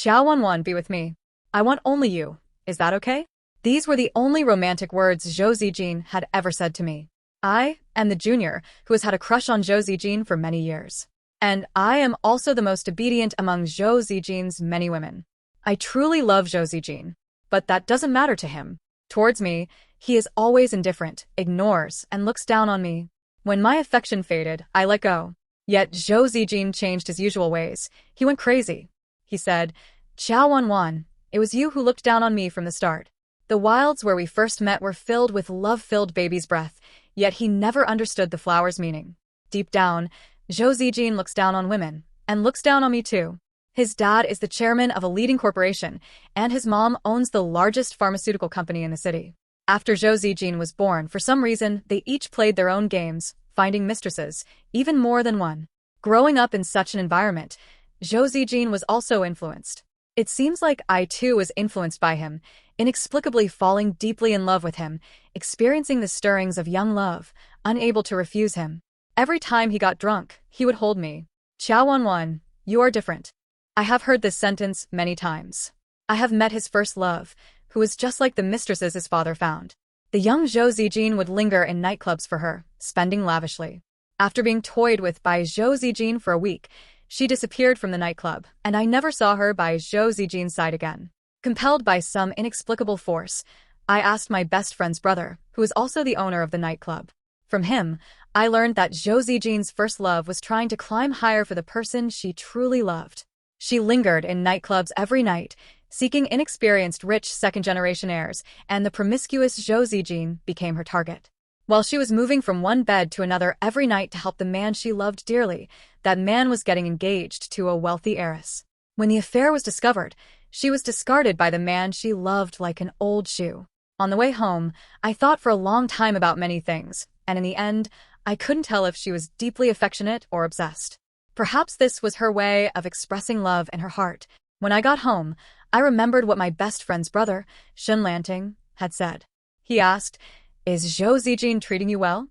Xiao Wanwan, be with me. I want only you. Is that okay? These were the only romantic words Zhou Zijin had ever said to me. I am the junior who has had a crush on Zhou Zijin for many years. And I am also the most obedient among Zhou Zijin's many women. I truly love Zhou Zijin, but that doesn't matter to him. Towards me, he is always indifferent, ignores, and looks down on me. When my affection faded, I let go. Yet Zhou Zijin changed his usual ways. He went crazy. He said, Xiao Wanwan, it was you who looked down on me from the start. The wilds where we first met were filled with love-filled baby's breath, yet he never understood the flower's meaning. Deep down, Zhou Zijin looks down on women, and looks down on me too. His dad is the chairman of a leading corporation, and his mom owns the largest pharmaceutical company in the city. After Zhou Zijin was born, for some reason, they each played their own games, finding mistresses, even more than one. Growing up in such an environment, Zhou Zijin was also influenced. It seems like I too was influenced by him, inexplicably falling deeply in love with him, experiencing the stirrings of young love, unable to refuse him. Every time he got drunk, he would hold me. Xiao Wanwan, you are different. I have heard this sentence many times. I have met his first love, who was just like the mistresses his father found. The young Zhou Zijin would linger in nightclubs for her, spending lavishly. After being toyed with by Zhou Zijin for a week, she disappeared from the nightclub, and I never saw her by Zhou Zijin's side again. Compelled by some inexplicable force, I asked my best friend's brother, who is also the owner of the nightclub. From him, I learned that Zhou Zijin's first love was trying to climb higher for the person she truly loved. She lingered in nightclubs every night, seeking inexperienced rich second-generation heirs, and the promiscuous Zhou Zijin became her target. While she was moving from one bed to another every night to help the man she loved dearly, that man was getting engaged to a wealthy heiress. When the affair was discovered, she was discarded by the man she loved like an old shoe. On the way home, I thought for a long time about many things, and in the end, I couldn't tell if she was deeply affectionate or obsessed. Perhaps this was her way of expressing love in her heart. When I got home, I remembered what my best friend's brother, Shen Lanting, had said. He asked, Is Zhou Zijin treating you well?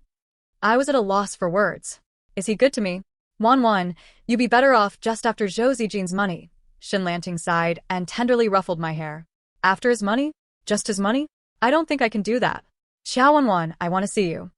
I was at a loss for words. Is he good to me? Wanwan, you'd be better off just after Zhou Zijin's money. Shen Lanting sighed and tenderly ruffled my hair. After his money? Just his money? I don't think I can do that. Xiao Wanwan, I want to see you.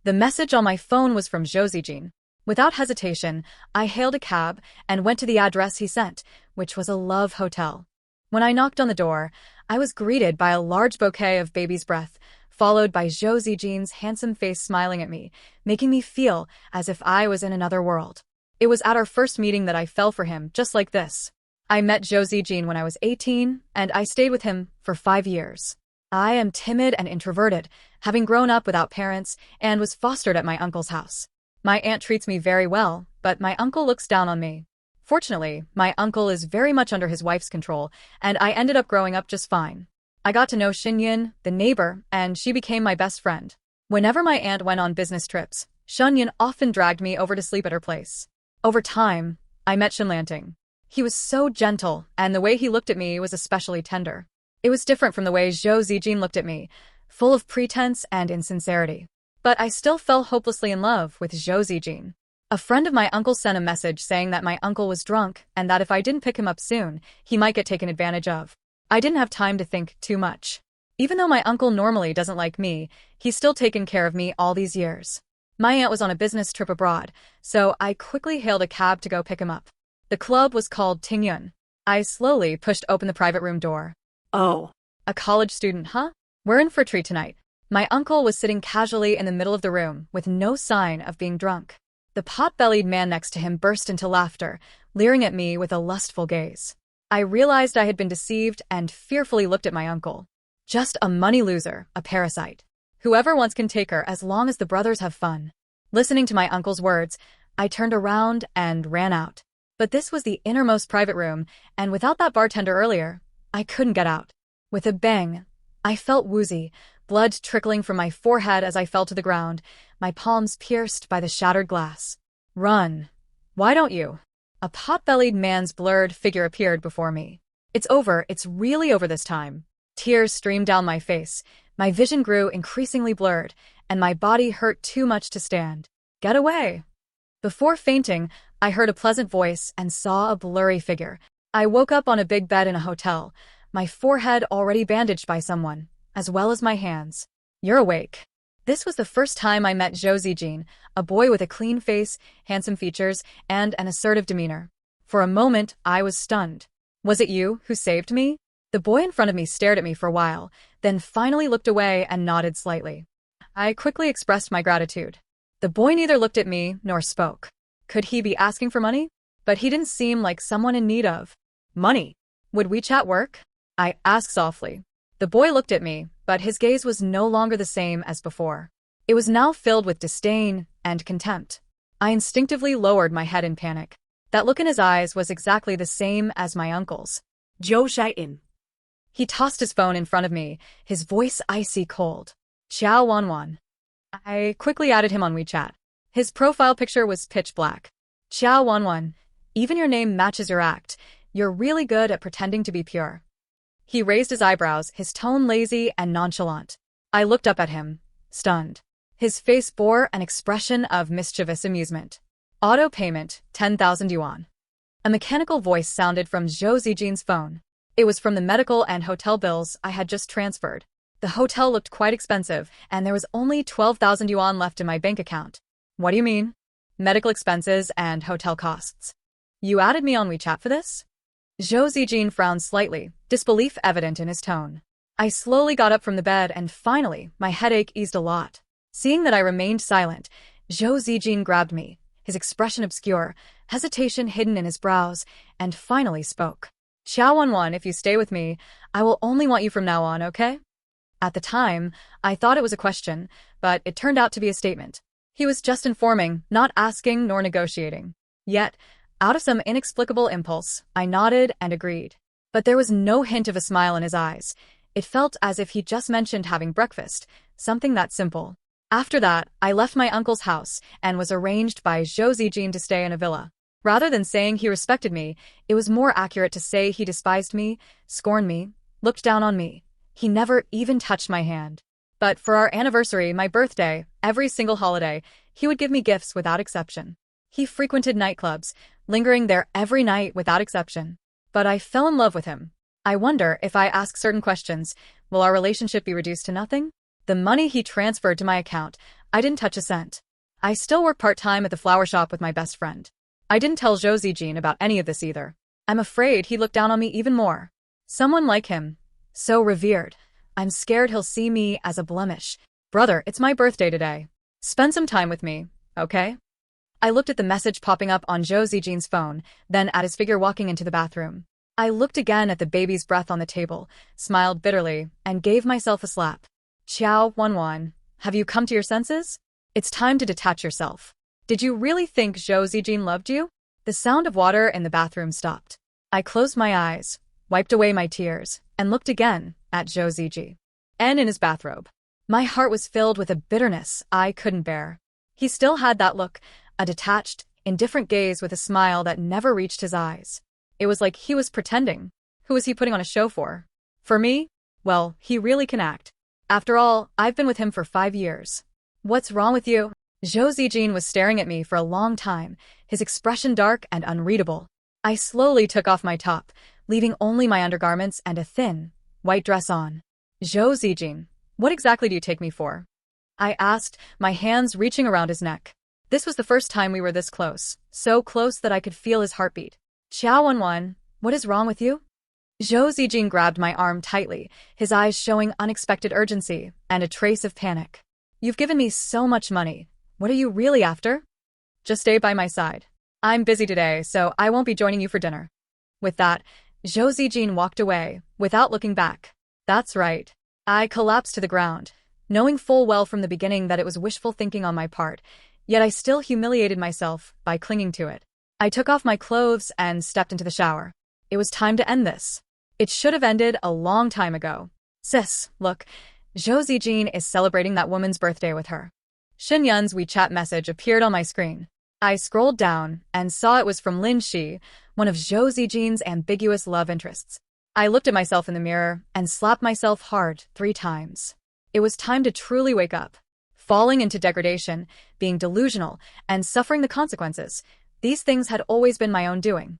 The message on my phone was from Zhou Zijin. Without hesitation, I hailed a cab and went to the address he sent, which was a love hotel. When I knocked on the door, I was greeted by a large bouquet of baby's breath, followed by Zhou Zijin's handsome face smiling at me, making me feel as if I was in another world. It was at our first meeting that I fell for him, just like this. I met Zhou Zijin when I was 18, and I stayed with him for 5 years. I am timid and introverted, having grown up without parents, and was fostered at my uncle's house. My aunt treats me very well, but my uncle looks down on me. Fortunately, my uncle is very much under his wife's control, and I ended up growing up just fine. I got to know Xinyan, the neighbor, and she became my best friend. Whenever my aunt went on business trips, Xinyan often dragged me over to sleep at her place. Over time, I met Shen Lanting. He was so gentle, and the way he looked at me was especially tender. It was different from the way Zhou Zijin looked at me, full of pretense and insincerity. But I still fell hopelessly in love with Zhou Zijin. A friend of my uncle sent a message saying that my uncle was drunk and that if I didn't pick him up soon, he might get taken advantage of. I didn't have time to think too much. Even though my uncle normally doesn't like me, he's still taken care of me all these years. My aunt was on a business trip abroad, so I quickly hailed a cab to go pick him up. The club was called Tingyun. I slowly pushed open the private room door. Oh. A college student, huh? We're in for a treat tonight. My uncle was sitting casually in the middle of the room with no sign of being drunk. The pot-bellied man next to him burst into laughter, leering at me with a lustful gaze. I realized I had been deceived and fearfully looked at my uncle. Just a money loser, a parasite. Whoever wants can take her as long as the brothers have fun. Listening to my uncle's words, I turned around and ran out. But this was the innermost private room, and without that bartender earlier, I couldn't get out. With a bang, I felt woozy, blood trickling from my forehead as I fell to the ground, my palms pierced by the shattered glass. Run. Why don't you? A pot-bellied man's blurred figure appeared before me. It's over, it's really over this time. Tears streamed down my face, my vision grew increasingly blurred, and my body hurt too much to stand. Get away. Before fainting, I heard a pleasant voice and saw a blurry figure. I woke up on a big bed in a hotel, my forehead already bandaged by someone, as well as my hands. You're awake. This was the first time I met Zhou Zijin, a boy with a clean face, handsome features, and an assertive demeanor. For a moment, I was stunned. Was it you who saved me? The boy in front of me stared at me for a while, then finally looked away and nodded slightly. I quickly expressed my gratitude. The boy neither looked at me nor spoke. Could he be asking for money? But he didn't seem like someone in need of money. Would WeChat work? I asked softly. The boy looked at me, but his gaze was no longer the same as before. It was now filled with disdain and contempt. I instinctively lowered my head in panic. That look in his eyes was exactly the same as my uncle's. Zhou Shao. He tossed his phone in front of me, his voice icy cold. Xiao Wanwan. I quickly added him on WeChat. His profile picture was pitch black. Xiao Wanwan, even your name matches your act. You're really good at pretending to be pure. He raised his eyebrows, his tone lazy and nonchalant. I looked up at him, stunned. His face bore an expression of mischievous amusement. Auto payment, 10,000 yuan. A mechanical voice sounded from Zhou Zijin's phone. It was from the medical and hotel bills I had just transferred. The hotel looked quite expensive, and there was only 12,000 yuan left in my bank account. What do you mean? Medical expenses and hotel costs. You added me on WeChat for this? Zhou Zijin frowned slightly, disbelief evident in his tone. I slowly got up from the bed and finally, my headache eased a lot. Seeing that I remained silent, Zhou Zijin grabbed me, his expression obscure, hesitation hidden in his brows, and finally spoke. Xiao Wanwan, if you stay with me, I will only want you from now on, okay? At the time, I thought it was a question, but it turned out to be a statement. He was just informing, not asking nor negotiating. Yet, out of some inexplicable impulse, I nodded and agreed. But there was no hint of a smile in his eyes. It felt as if he just mentioned having breakfast, something that simple. After that, I left my uncle's house and was arranged by Zhou Zijin to stay in a villa. Rather than saying he respected me, it was more accurate to say he despised me, scorned me, looked down on me. He never even touched my hand. But for our anniversary, my birthday, every single holiday, he would give me gifts without exception. He frequented nightclubs, lingering there every night without exception. But I fell in love with him. I wonder if I ask certain questions, will our relationship be reduced to nothing? The money he transferred to my account, I didn't touch a cent. I still work part-time at the flower shop with my best friend. I didn't tell Zhou Zijin about any of this either. I'm afraid he'd look down on me even more. Someone like him, so revered. I'm scared he'll see me as a blemish. Brother, it's my birthday today. Spend some time with me, okay? I looked at the message popping up on Zhou Zijin's phone, then at his figure walking into the bathroom. I looked again at the baby's breath on the table, smiled bitterly, and gave myself a slap. Xiao Wanwan, have you come to your senses? It's time to detach yourself. Did you really think Zhou Zijin loved you? The sound of water in the bathroom stopped. I closed my eyes, wiped away my tears, and looked again at Zhou Zijin. And in his bathrobe. My heart was filled with a bitterness I couldn't bear. He still had that look, a detached, indifferent gaze with a smile that never reached his eyes. It was like he was pretending. Who was he putting on a show for? For me? Well, he really can act. After all, I've been with him for 5 years. What's wrong with you? Zhou Zijin was staring at me for a long time, his expression dark and unreadable. I slowly took off my top, leaving only my undergarments and a thin, white dress on. Zhou Zijin, what exactly do you take me for? I asked, my hands reaching around his neck. This was the first time we were this close, so close that I could feel his heartbeat. Xiao Wanwan, what is wrong with you? Zhou Zijin grabbed my arm tightly, his eyes showing unexpected urgency and a trace of panic. You've given me so much money. What are you really after? Just stay by my side. I'm busy today, so I won't be joining you for dinner. With that, Zhou Zijin walked away, without looking back. That's right. I collapsed to the ground, knowing full well from the beginning that it was wishful thinking on my part, yet I still humiliated myself by clinging to it. I took off my clothes and stepped into the shower. It was time to end this. It should have ended a long time ago. Sis, look, Zhou Zijin is celebrating that woman's birthday with her. Xin Yun's WeChat message appeared on my screen. I scrolled down and saw it was from Lin Shi, one of Zhou Zijin's ambiguous love interests. I looked at myself in the mirror and slapped myself hard 3 times. It was time to truly wake up. Falling into degradation, being delusional, and suffering the consequences. These things had always been my own doing.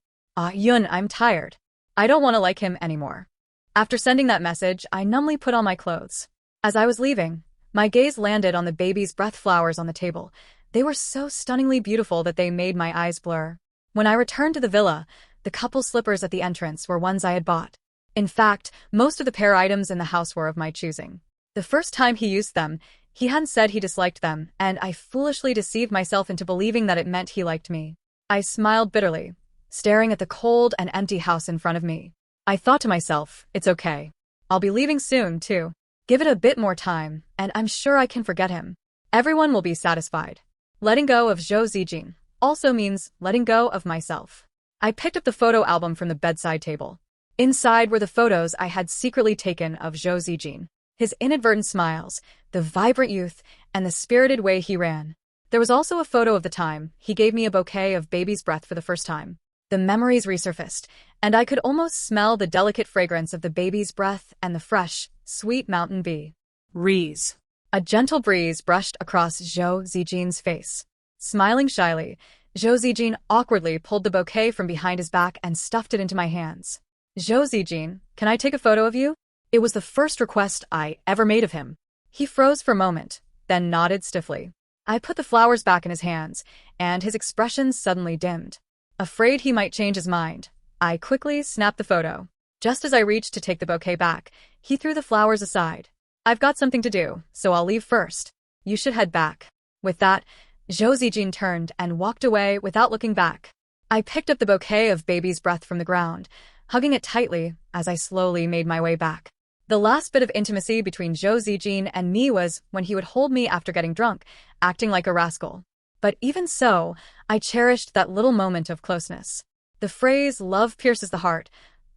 Yun, I'm tired. I don't want to like him anymore. After sending that message, I numbly put on my clothes. As I was leaving, my gaze landed on the baby's breath flowers on the table. They were so stunningly beautiful that they made my eyes blur. When I returned to the villa, the couple slippers at the entrance were ones I had bought. In fact, most of the pair items in the house were of my choosing. The first time he used them, he hadn't said he disliked them, and I foolishly deceived myself into believing that it meant he liked me. I smiled bitterly, staring at the cold and empty house in front of me. I thought to myself, it's okay. I'll be leaving soon, too. Give it a bit more time, and I'm sure I can forget him. Everyone will be satisfied. Letting go of Zhou Shao also means letting go of myself. I picked up the photo album from the bedside table. Inside were the photos I had secretly taken of Zhou Shao. His inadvertent smiles, the vibrant youth, and the spirited way he ran. There was also a photo of the time he gave me a bouquet of baby's breath for the first time. The memories resurfaced, and I could almost smell the delicate fragrance of the baby's breath and the fresh, sweet mountain bee. Breeze. A gentle breeze brushed across Zhou Zijian's face. Smiling shyly, Zhou Zijian awkwardly pulled the bouquet from behind his back and stuffed it into my hands. Zhou Zijian, can I take a photo of you? It was the first request I ever made of him. He froze for a moment, then nodded stiffly. I put the flowers back in his hands, and his expression suddenly dimmed. Afraid he might change his mind, I quickly snapped the photo. Just as I reached to take the bouquet back, he threw the flowers aside. I've got something to do, so I'll leave first. You should head back. With that, Zhou Zijian turned and walked away without looking back. I picked up the bouquet of baby's breath from the ground, hugging it tightly as I slowly made my way back. The last bit of intimacy between Zhou Zijian and me was when he would hold me after getting drunk, acting like a rascal. But even so, I cherished that little moment of closeness. The phrase, love pierces the heart,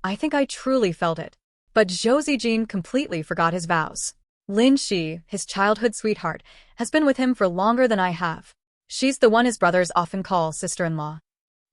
I think I truly felt it. But Zhou Zijian completely forgot his vows. Lin Shi, his childhood sweetheart, has been with him for longer than I have. She's the one his brothers often call sister-in-law.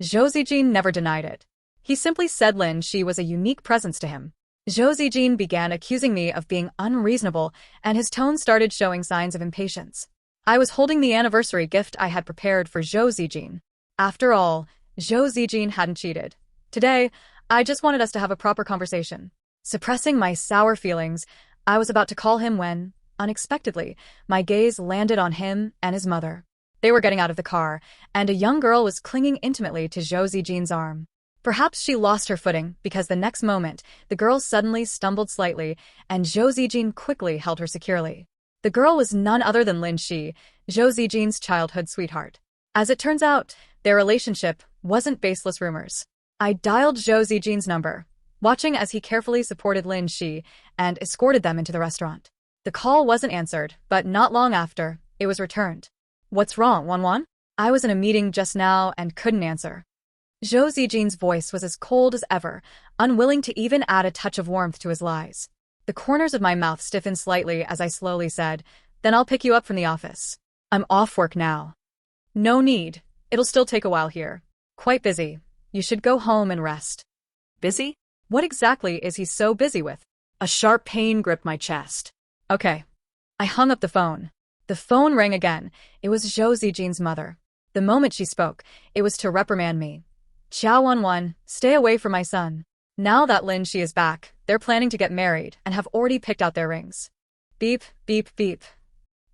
Zhou Zijian never denied it. He simply said Lin Shi was a unique presence to him. Zhou Zijian began accusing me of being unreasonable, and his tone started showing signs of impatience. I was holding the anniversary gift I had prepared for Zhou Zijian. After all, Zhou Zijian hadn't cheated. Today, I just wanted us to have a proper conversation. Suppressing my sour feelings, I was about to call him when, unexpectedly, my gaze landed on him and his mother. They were getting out of the car, and a young girl was clinging intimately to Zhou Zijian's arm. Perhaps she lost her footing because the next moment, the girl suddenly stumbled slightly, and Zhou Zijian quickly held her securely. The girl was none other than Lin Shi, Zhou Zijian's childhood sweetheart. As it turns out, their relationship wasn't baseless rumors. I dialed Zhou Zijian's number, watching as he carefully supported Lin Shi and escorted them into the restaurant. The call wasn't answered, but not long after, it was returned. What's wrong, Wanwan? I was in a meeting just now and couldn't answer. Zhou Zijian's voice was as cold as ever, unwilling to even add a touch of warmth to his lies. The corners of my mouth stiffened slightly as I slowly said, then I'll pick you up from the office. I'm off work now. No need. It'll still take a while here. Quite busy. You should go home and rest. Busy? What exactly is he so busy with? A sharp pain gripped my chest. Okay. I hung up the phone. The phone rang again. It was Zhou Zijian's mother. The moment she spoke, it was to reprimand me. Xiao Wanwan, stay away from my son. Now that Lin Shi is back, they're planning to get married and have already picked out their rings. Beep, beep, beep.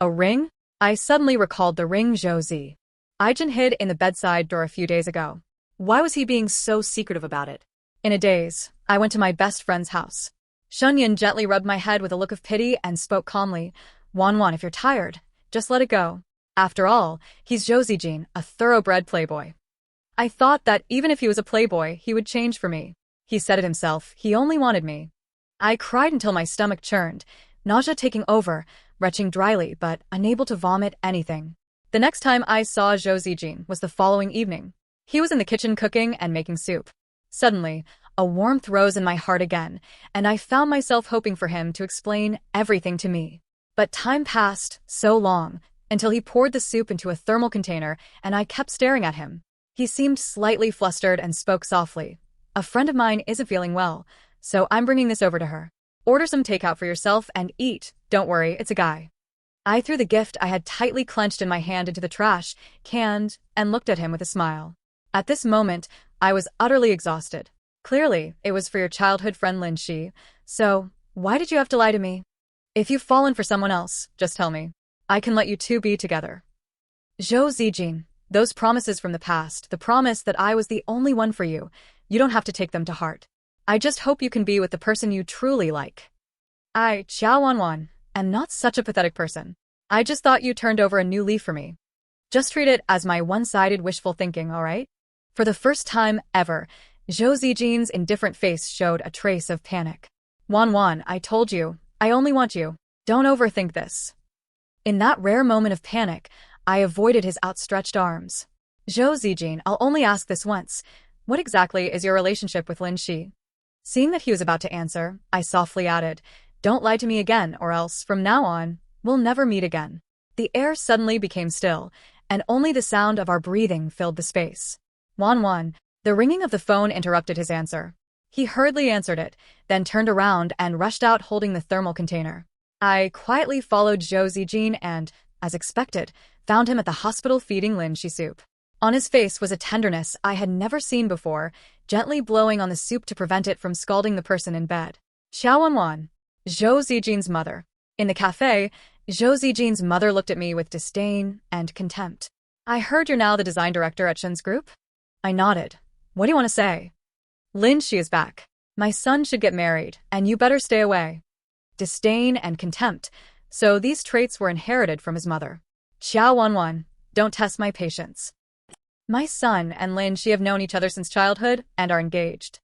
A ring? I suddenly recalled the ring Zhou Zijian hid in the bedside drawer a few days ago. Why was he being so secretive about it? In a daze, I went to my best friend's house. Shunyan gently rubbed my head with a look of pity and spoke calmly. Wanwan, if you're tired, just let it go. After all, he's Zhou Zijian, a thoroughbred playboy. I thought that even if he was a playboy, he would change for me. He said it himself, he only wanted me. I cried until my stomach churned, nausea taking over, retching dryly but unable to vomit anything. The next time I saw Zhou Zijian was the following evening. He was in the kitchen cooking and making soup. Suddenly, a warmth rose in my heart again, and I found myself hoping for him to explain everything to me. But time passed, so long, until he poured the soup into a thermal container and I kept staring at him. He seemed slightly flustered and spoke softly. A friend of mine isn't feeling well, so I'm bringing this over to her. Order some takeout for yourself and eat. Don't worry, it's a guy. I threw the gift I had tightly clenched in my hand into the trash, canned, and looked at him with a smile. At this moment, I was utterly exhausted. Clearly, it was for your childhood friend Lin Shi. So, why did you have to lie to me? If you've fallen for someone else, just tell me. I can let you two be together. Zhou Zijin, those promises from the past, the promise that I was the only one for you, you don't have to take them to heart. I just hope you can be with the person you truly like. I, Xiao Wanwan, am not such a pathetic person. I just thought you turned over a new leaf for me. Just treat it as my one-sided wishful thinking, alright? For the first time ever, Zhou Zijin's indifferent face showed a trace of panic. Wanwan, I told you, I only want you. Don't overthink this. In that rare moment of panic, I avoided his outstretched arms. Zhou Zijin, I'll only ask this once. What exactly is your relationship with Lin Shi? Seeing that he was about to answer, I softly added, don't lie to me again, or else, from now on, we'll never meet again. The air suddenly became still, and only the sound of our breathing filled the space. Wanwan, the ringing of the phone interrupted his answer. He hurriedly answered it, then turned around and rushed out holding the thermal container. I quietly followed Zhou Zijin and, as expected, found him at the hospital feeding Lin Shi soup. On his face was a tenderness I had never seen before, gently blowing on the soup to prevent it from scalding the person in bed. Xiao Wanwan, Zhou Zijin's mother. In the cafe, Zhou Zijin's mother looked at me with disdain and contempt. I heard you're now the design director at Shen's group? I nodded. What do you want to say? Lin Shi is back. My son should get married, and you better stay away. Disdain and contempt, so these traits were inherited from his mother. Xiao Wanwan, don't test my patience. My son and Lin Shi have known each other since childhood and are engaged.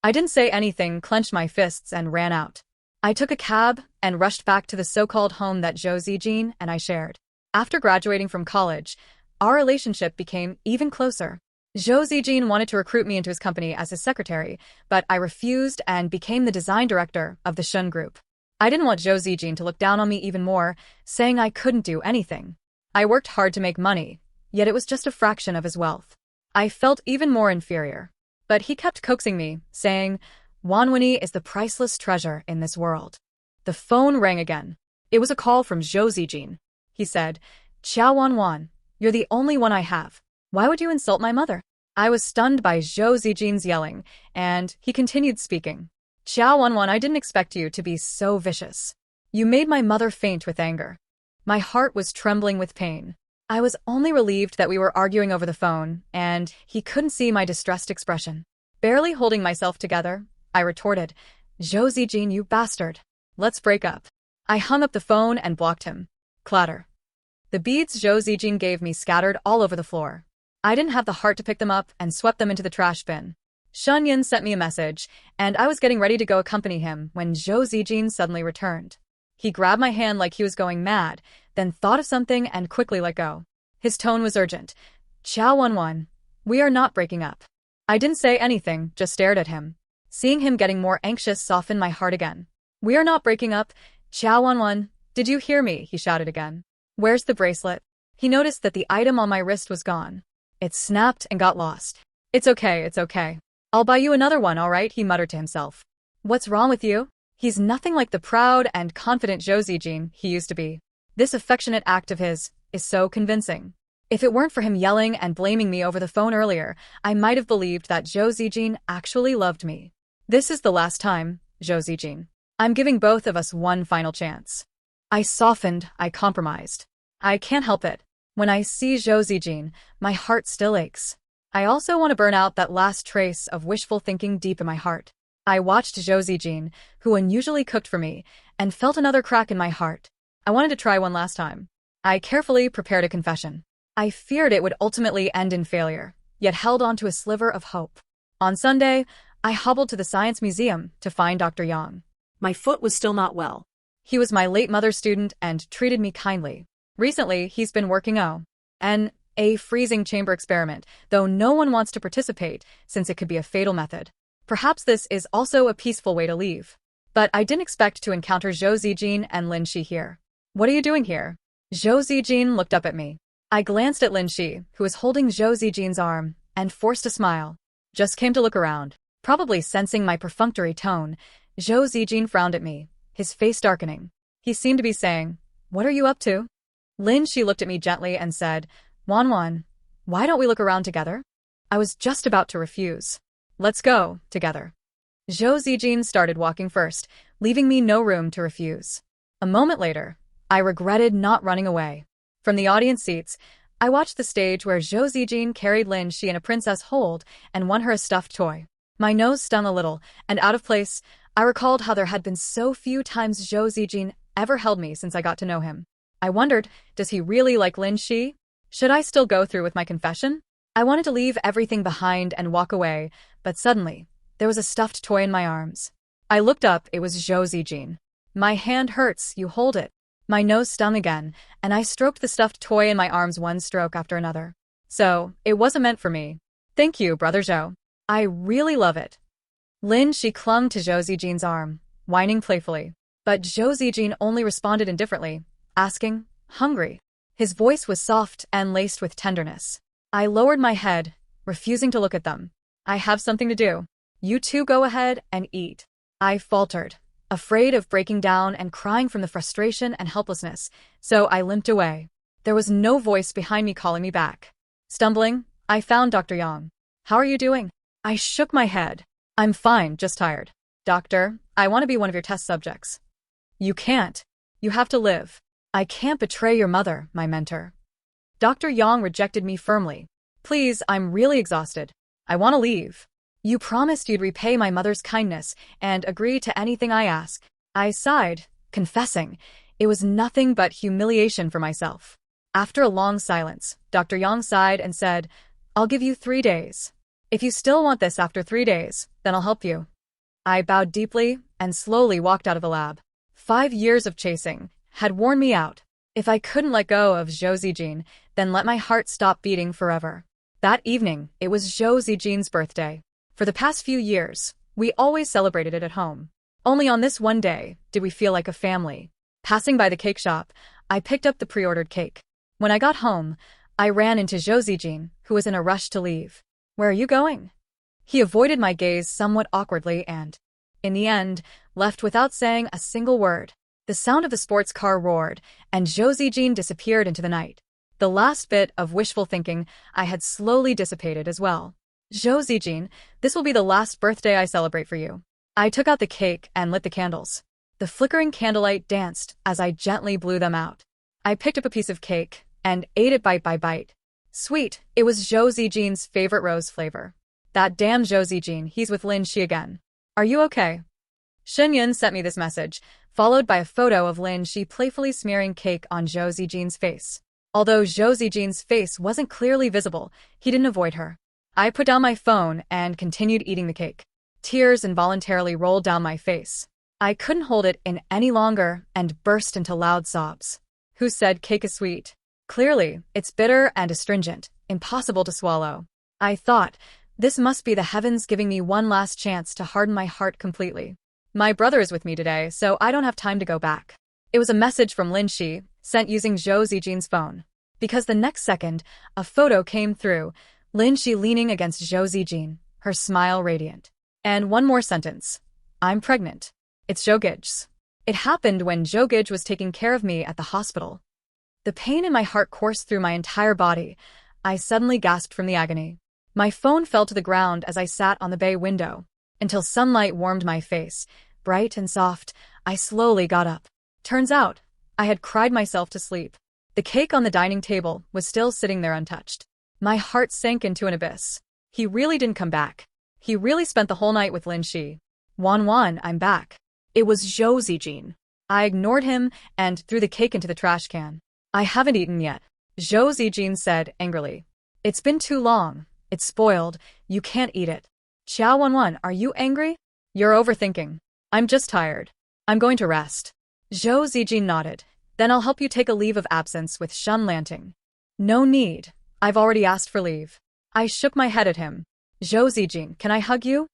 I didn't say anything, clenched my fists, and ran out. I took a cab and rushed back to the so-called home that Zhou Zijin and I shared. After graduating from college, our relationship became even closer. Zhou Zijin wanted to recruit me into his company as his secretary, but I refused and became the design director of the Shen Group. I didn't want Zhou Zijin to look down on me even more, saying I couldn't do anything. I worked hard to make money, yet it was just a fraction of his wealth. I felt even more inferior. But he kept coaxing me, saying, Wanwani is the priceless treasure in this world. The phone rang again. It was a call from Zhou Zijin. He said, Xiao Wanwan, you're the only one I have. Why would you insult my mother? I was stunned by Zhou Zijin's yelling, and he continued speaking. Xiao Wanwan, I didn't expect you to be so vicious. You made my mother faint with anger. My heart was trembling with pain. I was only relieved that we were arguing over the phone, and he couldn't see my distressed expression. Barely holding myself together, I retorted, Zhou Zijin, you bastard. Let's break up. I hung up the phone and blocked him. Clatter. The beads Zhou Zijin gave me scattered all over the floor. I didn't have the heart to pick them up and swept them into the trash bin. Shen Yin sent me a message, and I was getting ready to go accompany him when Zhou Zijin suddenly returned. He grabbed my hand like he was going mad, then thought of something and quickly let go. His tone was urgent. Xiao Wanwan, we are not breaking up. I didn't say anything, just stared at him. Seeing him getting more anxious softened my heart again. We are not breaking up. Xiao Wanwan, did you hear me? He shouted again. Where's the bracelet? He noticed that the item on my wrist was gone. It snapped and got lost. It's okay. I'll buy you another one, all right? He muttered to himself. What's wrong with you? He's nothing like the proud and confident Zhou Zijin he used to be. This affectionate act of his is so convincing. If it weren't for him yelling and blaming me over the phone earlier, I might have believed that Zhou Zijin actually loved me. This is the last time, Zhou Zijin. I'm giving both of us one final chance. I softened, I compromised. I can't help it. When I see Zhou Zijin, my heart still aches. I also want to burn out that last trace of wishful thinking deep in my heart. I watched Zhou Zijin, who unusually cooked for me, and felt another crack in my heart. I wanted to try one last time. I carefully prepared a confession. I feared it would ultimately end in failure, yet held on to a sliver of hope. On Sunday, I hobbled to the Science Museum to find Dr. Yang. My foot was still not well. He was my late mother's student and treated me kindly. Recently, he's been working on a freezing chamber experiment, though no one wants to participate since it could be a fatal method. Perhaps this is also a peaceful way to leave. But I didn't expect to encounter Zhou Zijin and Lin Shi here. What are you doing here? Zhou Zijin looked up at me. I glanced at Lin Shi, who was holding Zhou Zijin's arm, and forced a smile. Just came to look around. Probably sensing my perfunctory tone, Zhou Zijin frowned at me, his face darkening. He seemed to be saying, What are you up to? Lin Shi looked at me gently and said, Wanwan, why don't we look around together? I was just about to refuse. Let's go, together. Zhou Zijin started walking first, leaving me no room to refuse. A moment later, I regretted not running away. From the audience seats, I watched the stage where Zhou Zijin carried Lin Shi in a princess hold and won her a stuffed toy. My nose stung a little, and out of place, I recalled how there had been so few times Zhou Zijin ever held me since I got to know him. I wondered, does he really like Lin Shi? Should I still go through with my confession? I wanted to leave everything behind and walk away, but suddenly, there was a stuffed toy in my arms. I looked up, it was Zhou Zijin. My hand hurts, you hold it. My nose stung again, and I stroked the stuffed toy in my arms one stroke after another. So, it wasn't meant for me. Thank you, Brother Zhou. I really love it. Lin Shi clung to Zhou Zijin's arm, whining playfully. But Zhou Zijin only responded indifferently, asking, hungry. His voice was soft and laced with tenderness. I lowered my head, refusing to look at them. I have something to do. You two go ahead and eat. I faltered, afraid of breaking down and crying from the frustration and helplessness, so I limped away. There was no voice behind me calling me back. Stumbling, I found Dr. Yang. How are you doing? I shook my head. I'm fine, just tired. Doctor, I want to be one of your test subjects. You can't. You have to live. I can't betray your mother, my mentor. Dr. Yang rejected me firmly. Please, I'm really exhausted. I want to leave. You promised you'd repay my mother's kindness and agree to anything I ask. I sighed, confessing it was nothing but humiliation for myself. After a long silence, Dr. Yang sighed and said, I'll give you 3 days. If you still want this after 3 days, then I'll help you. I bowed deeply and slowly walked out of the lab. 5 years of chasing had worn me out. If I couldn't let go of Zhou Zijin, then let my heart stop beating forever. That evening, it was Zhou Zijin's birthday. For the past few years, we always celebrated it at home. Only on this one day did we feel like a family. Passing by the cake shop, I picked up the pre-ordered cake. When I got home, I ran into Zhou Zijin, who was in a rush to leave. Where are you going? He avoided my gaze somewhat awkwardly and, in the end, left without saying a single word. The sound of the sports car roared, and Zhou Zijin disappeared into the night. The last bit of wishful thinking I had slowly dissipated as well. Zhou Zijin, this will be the last birthday I celebrate for you. I took out the cake and lit the candles. The flickering candlelight danced as I gently blew them out. I picked up a piece of cake and ate it bite by bite. Sweet, it was Zhou Zijin's favorite rose flavor. That damn Zhou Zijin, he's with Lin Shi again. Are you okay? Shen sent me this message, followed by a photo of Lin Shi playfully smearing cake on Zhou Zijin's face. Although Zhou Zijin's face wasn't clearly visible, he didn't avoid her. I put down my phone and continued eating the cake. Tears involuntarily rolled down my face. I couldn't hold it in any longer and burst into loud sobs. Who said cake is sweet? Clearly, it's bitter and astringent, impossible to swallow. I thought, this must be the heavens giving me one last chance to harden my heart completely. My brother is with me today, so I don't have time to go back. It was a message from Lin Shi, sent using Zhou Zijin's phone. Because the next second, a photo came through, Lin Shi leaning against Zhou Zijin, her smile radiant. And one more sentence. I'm pregnant. It's Zhougij's. It happened when Zhougij was taking care of me at the hospital. The pain in my heart coursed through my entire body. I suddenly gasped from the agony. My phone fell to the ground as I sat on the bay window. Until sunlight warmed my face, bright and soft, I slowly got up. Turns out, I had cried myself to sleep. The cake on the dining table was still sitting there untouched. My heart sank into an abyss. He really didn't come back. He really spent the whole night with Lin Shi. Wan, I'm back. It was Zhou Zijin. I ignored him and threw the cake into the trash can. I haven't eaten yet, Zhou Zijin said angrily. It's been too long. It's spoiled. You can't eat it. Qiao Wan, are you angry? You're overthinking. I'm just tired. I'm going to rest. Zhou Zijin nodded. Then I'll help you take a leave of absence with Shen Lanting. No need. I've already asked for leave. I shook my head at him. Zhou Zijin, can I hug you?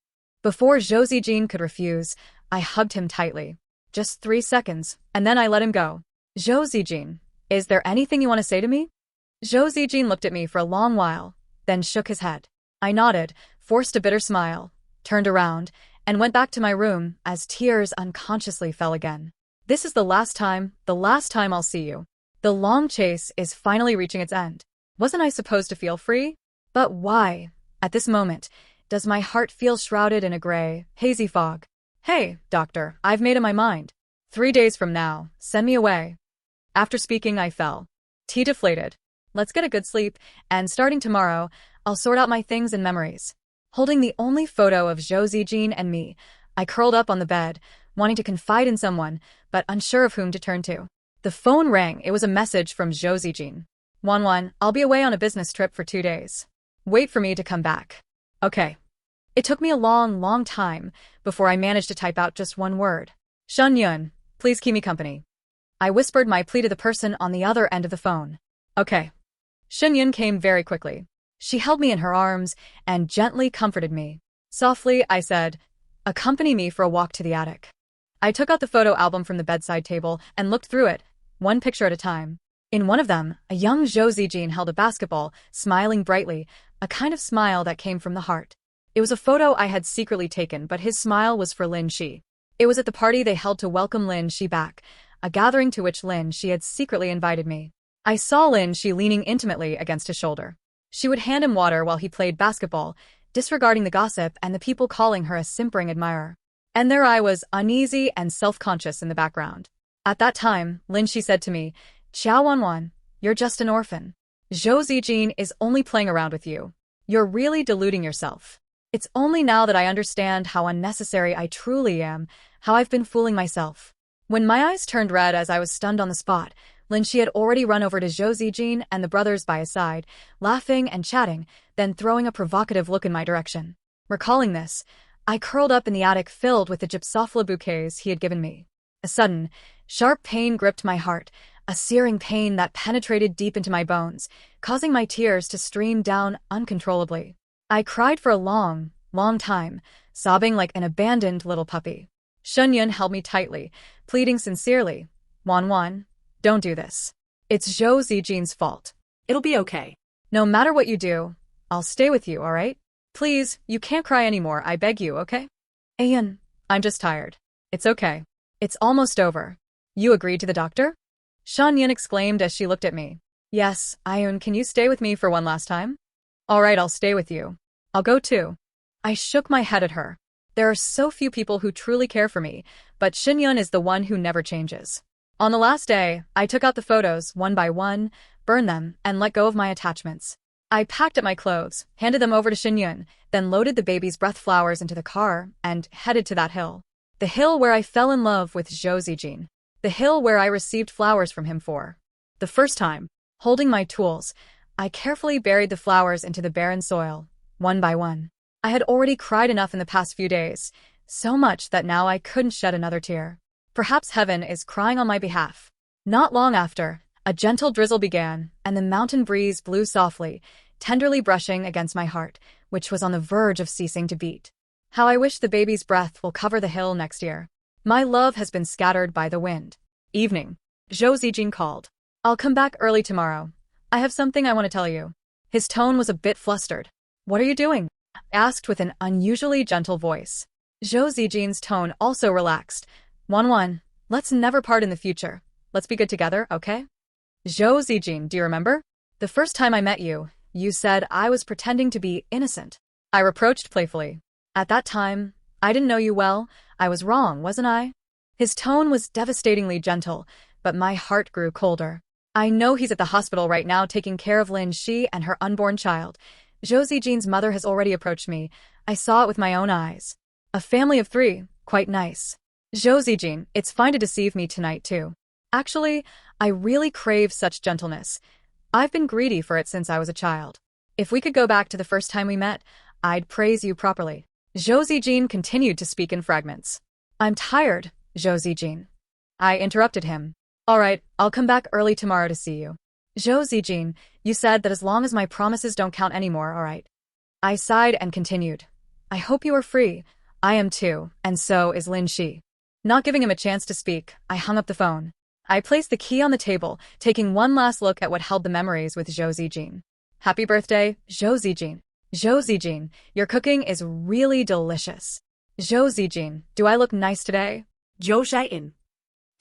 Before Zhou Zijin could refuse, I hugged him tightly. Just 3 seconds, and then I let him go. Zhou Zijin, is there anything you want to say to me? Zhou Zijin looked at me for a long while, then shook his head. I nodded, forced a bitter smile, turned around, and went back to my room as tears unconsciously fell again. This is the last time I'll see you. The long chase is finally reaching its end. Wasn't I supposed to feel free? But why? At this moment, does my heart feel shrouded in a gray, hazy fog. Hey, doctor, I've made up my mind. 3 days from now, send me away. After speaking, I fell. Tea deflated. Let's get a good sleep, and starting tomorrow, I'll sort out my things and memories. Holding the only photo of Zhou Zijin and me, I curled up on the bed, wanting to confide in someone, but unsure of whom to turn to. The phone rang. It was a message from Zhou Zijin. 1-1, I'll be away on a business trip for 2 days. Wait for me to come back. Okay. It took me a long time before I managed to type out just one word. Shun Yun, please keep me company. I whispered my plea to the person on the other end of the phone. Okay. Shun Yun came very quickly. She held me in her arms and gently comforted me. Softly, I said, accompany me for a walk to the attic. I took out the photo album from the bedside table and looked through it, one picture at a time. In one of them, a young Zhou Zijin held a basketball, smiling brightly, a kind of smile that came from the heart. It was a photo I had secretly taken, but his smile was for Lin Shi. It was at the party they held to welcome Lin Shi back, a gathering to which Lin Shi had secretly invited me. I saw Lin Shi leaning intimately against his shoulder. She would hand him water while he played basketball, disregarding the gossip and the people calling her a simpering admirer. And there I was, uneasy and self-conscious in the background. At that time, Lin Shi said to me, Xiao Wanwan, you're just an orphan. Zhou Zijin is only playing around with you. You're really deluding yourself. It's only now that I understand how unnecessary I truly am, how I've been fooling myself. When my eyes turned red as I was stunned on the spot, Lin Shi had already run over to Zhou Zijin and the brothers by his side, laughing and chatting, then throwing a provocative look in my direction. Recalling this, I curled up in the attic filled with the gypsophila bouquets he had given me. A sudden, sharp pain gripped my heart, a searing pain that penetrated deep into my bones, causing my tears to stream down uncontrollably. I cried for a long time, sobbing like an abandoned little puppy. Shun Yun held me tightly, pleading sincerely, Wanwan, don't do this. It's Zhou Zijin's fault. It'll be okay. No matter what you do, I'll stay with you, alright? Please, you can't cry anymore, I beg you, okay? Ayan, I'm just tired. It's okay. It's almost over. You agreed to the doctor? Shun Yun exclaimed as she looked at me. Yes, Ayun, can you stay with me for one last time? Alright, I'll stay with you. I'll go too. I shook my head at her. There are so few people who truly care for me, but Shun Yun is the one who never changes. On the last day, I took out the photos one by one, burned them, and let go of my attachments. I packed up my clothes, handed them over to Shun Yun, then loaded the baby's breath flowers into the car and headed to that hill. The hill where I fell in love with Zhou Zijin. The hill where I received flowers from him for the first time. Holding my tools, I carefully buried the flowers into the barren soil, one by one. I had already cried enough in the past few days, so much that now I couldn't shed another tear. Perhaps heaven is crying on my behalf. Not long after, a gentle drizzle began, and the mountain breeze blew softly, tenderly brushing against my heart, which was on the verge of ceasing to beat. How I wish the baby's breath will cover the hill next year. My love has been scattered by the wind. Evening. Zhou Zijin called. I'll come back early tomorrow. I have something I want to tell you. His tone was a bit flustered. What are you doing? I asked with an unusually gentle voice. Zhou Zijin's tone also relaxed. Wanwan, let's never part in the future. Let's be good together, okay? Zhou Zijin, do you remember? The first time I met you, you said I was pretending to be innocent. I reproached playfully. At that time, I didn't know you well. I was wrong, wasn't I? His tone was devastatingly gentle, but my heart grew colder. I know he's at the hospital right now taking care of Lin Shi and her unborn child. Zhou Zijin's mother has already approached me. I saw it with my own eyes. A family of 3, quite nice. Zhou Zijin, it's fine to deceive me tonight too. Actually, I really crave such gentleness. I've been greedy for it since I was a child. If we could go back to the first time we met, I'd praise you properly. Zhou Zijin continued to speak in fragments. I'm tired, Zhou Zijin. I interrupted him. Alright, I'll come back early tomorrow to see you. Zhou Zijin, you said that as long as my promises don't count anymore, alright. I sighed and continued. I hope you are free. I am too, and so is Lin Shi. Not giving him a chance to speak, I hung up the phone. I placed the key on the table, taking one last look at what held the memories with Zhou Zijin. Happy birthday, Zhou Zijin. Zhou Zijin, your cooking is really delicious. Zhou Zijin, do I look nice today? Zhou Shao.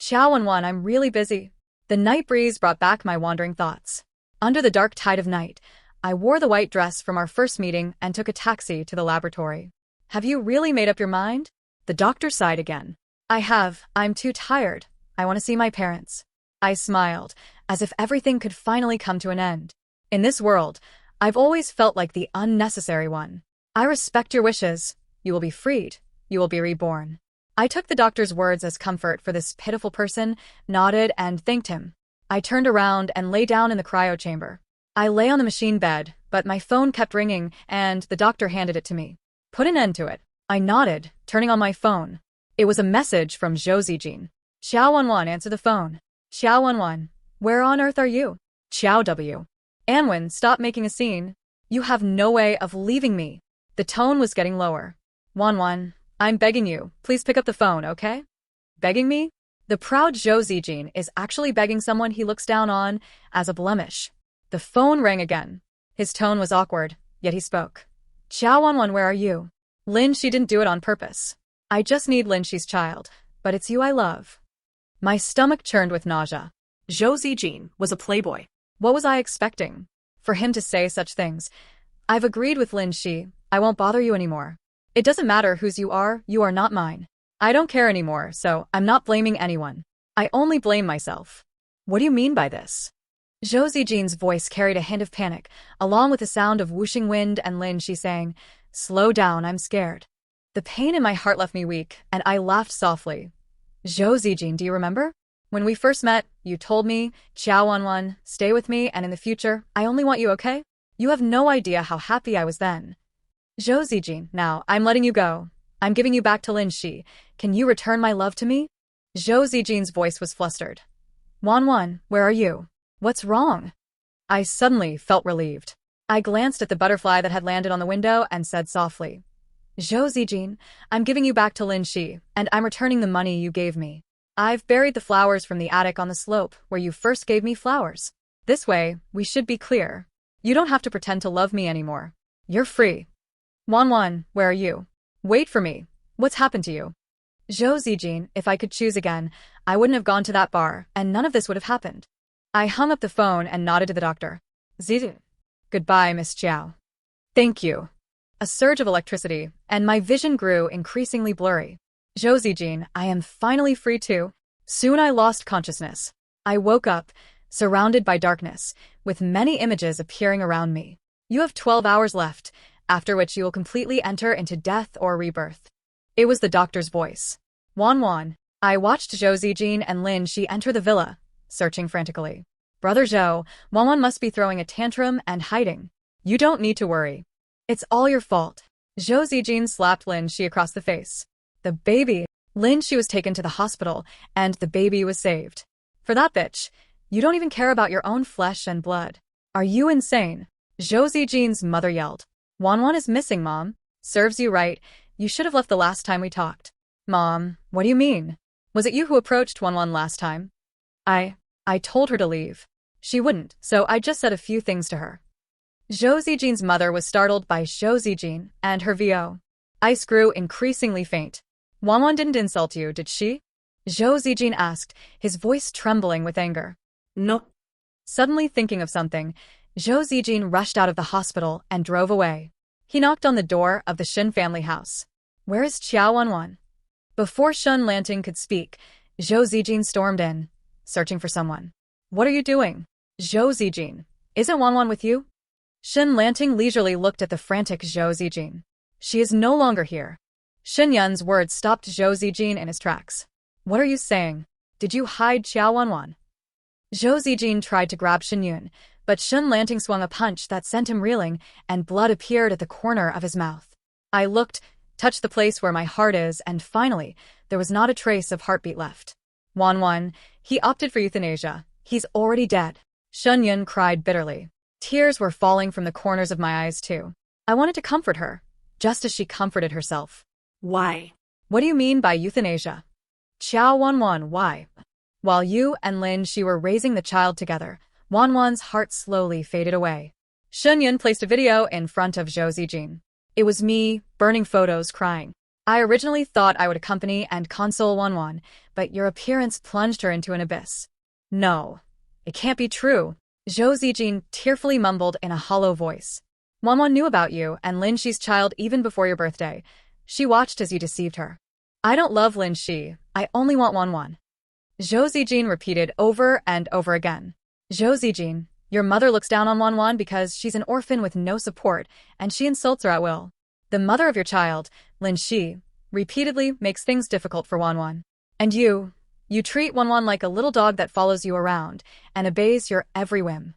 Xiao Wanwan, I'm really busy. The night breeze brought back my wandering thoughts. Under the dark tide of night, I wore the white dress from our first meeting and took a taxi to the laboratory. Have you really made up your mind? The doctor sighed again. I have. I'm too tired. I want to see my parents. I smiled, as if everything could finally come to an end. In this world, I've always felt like the unnecessary one. I respect your wishes. You will be freed. You will be reborn. I took the doctor's words as comfort for this pitiful person, nodded, and thanked him. I turned around and lay down in the cryo chamber. I lay on the machine bed, but my phone kept ringing, and the doctor handed it to me. Put an end to it. I nodded, turning on my phone. It was a message from Zhou Shao. Xiao 11, answer the phone. Xiao 11, where on earth are you? Xiao W. Anwen, stop making a scene. You have no way of leaving me. The tone was getting lower. 11, I'm begging you, please pick up the phone, okay? Begging me? The proud Zhou Shao is actually begging someone he looks down on as a blemish. The phone rang again. His tone was awkward, yet he spoke. Xiao 11, where are you? Lin, she didn't do it on purpose. I just need Lin, she's child, but it's you I love. My stomach churned with nausea. Zhou Shao was a playboy. What was I expecting? For him to say such things. I've agreed with Lin Shi. I won't bother you anymore. It doesn't matter whose you are not mine. I don't care anymore, so I'm not blaming anyone. I only blame myself. What do you mean by this? Zhou Shau's voice carried a hint of panic, along with the sound of whooshing wind, and Lin Shi saying, slow down, I'm scared. The pain in my heart left me weak, and I laughed softly. Zhou Shao, do you remember? When we first met, you told me, Xiao 11, stay with me, and in the future, I only want you, okay? You have no idea how happy I was then. Zhou Shao, now, I'm letting you go. I'm giving you back to Lin Shi. Can you return my love to me? Zhou Shau's voice was flustered. 11, where are you? What's wrong? I suddenly felt relieved. I glanced at the butterfly that had landed on the window and said softly, Zhou Shao, I'm giving you back to Lin Shi, and I'm returning the money you gave me. I've buried the flowers from the attic on the slope where you first gave me flowers. This way, we should be clear. You don't have to pretend to love me anymore. You're free. 11, where are you? Wait for me. What's happened to you? Zhou Shao, if I could choose again, I wouldn't have gone to that bar, and none of this would have happened. I hung up the phone and nodded to the doctor. Zizi. Goodbye, Miss Chiao. Thank you. A surge of electricity, and my vision grew increasingly blurry. Zhou Shao, I am finally free too. Soon I lost consciousness. I woke up, surrounded by darkness, with many images appearing around me. You have 12 hours left, after which you will completely enter into death or rebirth. It was the doctor's voice. Wan. I watched Zhou Shao and Lin Shi enter the villa, searching frantically. Brother Zhou, Wan must be throwing a tantrum and hiding. You don't need to worry. It's all your fault. Zhou Shao slapped Lin Shi across the face. The baby. Lin Shi was taken to the hospital, and the baby was saved. For that bitch, you don't even care about your own flesh and blood. Are you insane? Zhou Shau's mother yelled. Wan is missing, Mom. Serves you right. You should have left the last time we talked. Mom, what do you mean? Was it you who approached Wan last time? I told her to leave. She wouldn't, so I just said a few things to her. Zhou Shau's mother was startled by Zhou Shao and her VO. Ice grew increasingly faint. Wan didn't insult you, did she? Zhou Shao asked, his voice trembling with anger. No. Suddenly thinking of something, Zhou Shao rushed out of the hospital and drove away. He knocked on the door of the Shen family house. Where is Xiao 11? Before Shen Lanting could speak, Zhou Shao stormed in, searching for someone. What are you doing? Zhou Shao, isn't Wan with you? Shen Lanting leisurely looked at the frantic Zhou Shao. She is no longer here. Shen Yun's words stopped Zhou Shao in his tracks. What are you saying? Did you hide Xiao 11? Zhou Shao tried to grab Shen Yun, but Shen Lanting swung a punch that sent him reeling, and blood appeared at the corner of his mouth. I looked, touched the place where my heart is, and finally, there was not a trace of heartbeat left. Wan, he opted for euthanasia. He's already dead. Shen Yun cried bitterly. Tears were falling from the corners of my eyes too. I wanted to comfort her, just as she comforted herself. Why? What do you mean by euthanasia? Xiao 11, why? While you and Lin Shi were raising the child together, Wan's heart slowly faded away. Shen Yun placed a video in front of Zhou Shao. It was me, burning photos, crying. I originally thought I would accompany and console Wan, but your appearance plunged her into an abyss. No, it can't be true. Zhou Zijin tearfully mumbled in a hollow voice. Wanwan knew about you and Lin Shi's child even before your birthday. She watched as you deceived her. I don't love Lin Shi, I only want Wanwan. Zhou Zijin repeated over and over again. Zhou Zijin, your mother looks down on Wanwan because she's an orphan with no support, and she insults her at will. The mother of your child, Lin Shi, repeatedly makes things difficult for Wanwan. And you treat Wanwan like a little dog that follows you around and obeys your every whim.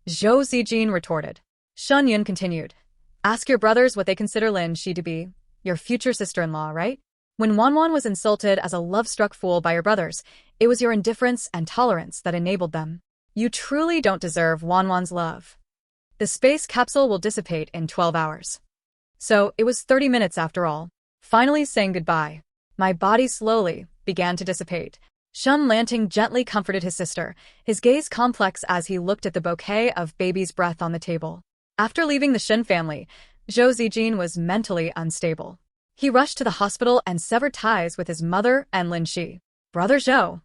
Zhou Zijin retorted. Shen Yun continued. Ask your brothers what they consider Lin Shi to be, your future sister-in-law, right? When Wanwan was insulted as a love-struck fool by your brothers, it was your indifference and tolerance that enabled them. You truly don't deserve Wanwan's love. The space capsule will dissipate in 12 hours. So, it was 30 minutes after all. Finally saying goodbye. My body slowly began to dissipate. Shen Lanting gently comforted his sister, his gaze complex as he looked at the bouquet of baby's breath on the table. After leaving the Shen family, Zhou Zijin was mentally unstable. He rushed to the hospital and severed ties with his mother and Lin Shi. Brother Zhou.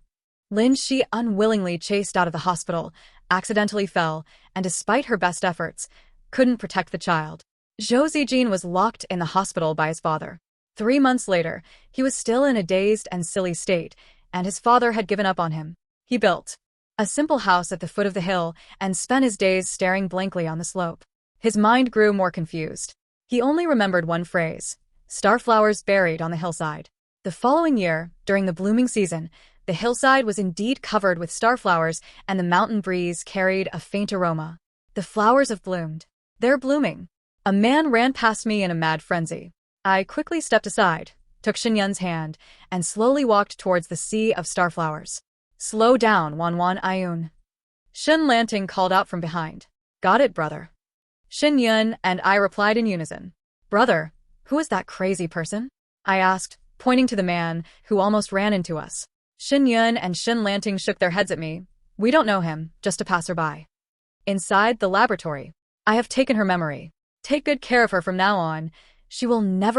Lin Shi unwillingly chased out of the hospital, accidentally fell, and despite her best efforts, couldn't protect the child. Zhou Zijin was locked in the hospital by his father. 3 months later, he was still in a dazed and silly state, and his father had given up on him. He built a simple house at the foot of the hill and spent his days staring blankly on the slope. His mind grew more confused. He only remembered one phrase: starflowers buried on the hillside. The following year, during the blooming season, the hillside was indeed covered with starflowers, and the mountain breeze carried a faint aroma. The flowers have bloomed. They're blooming. A man ran past me in a mad frenzy. I quickly stepped aside, took Shen Yun's hand, and slowly walked towards the sea of starflowers. Slow down, Wanwan Ayun. Shen Lanting called out from behind. Got it, brother. Shen Yun and I replied in unison. Brother, who is that crazy person? I asked, pointing to the man who almost ran into us. Shen Yun and Shen Lanting shook their heads at me. We don't know him, just a passerby. Inside the laboratory. I have taken her memory. Take good care of her from now on. She will never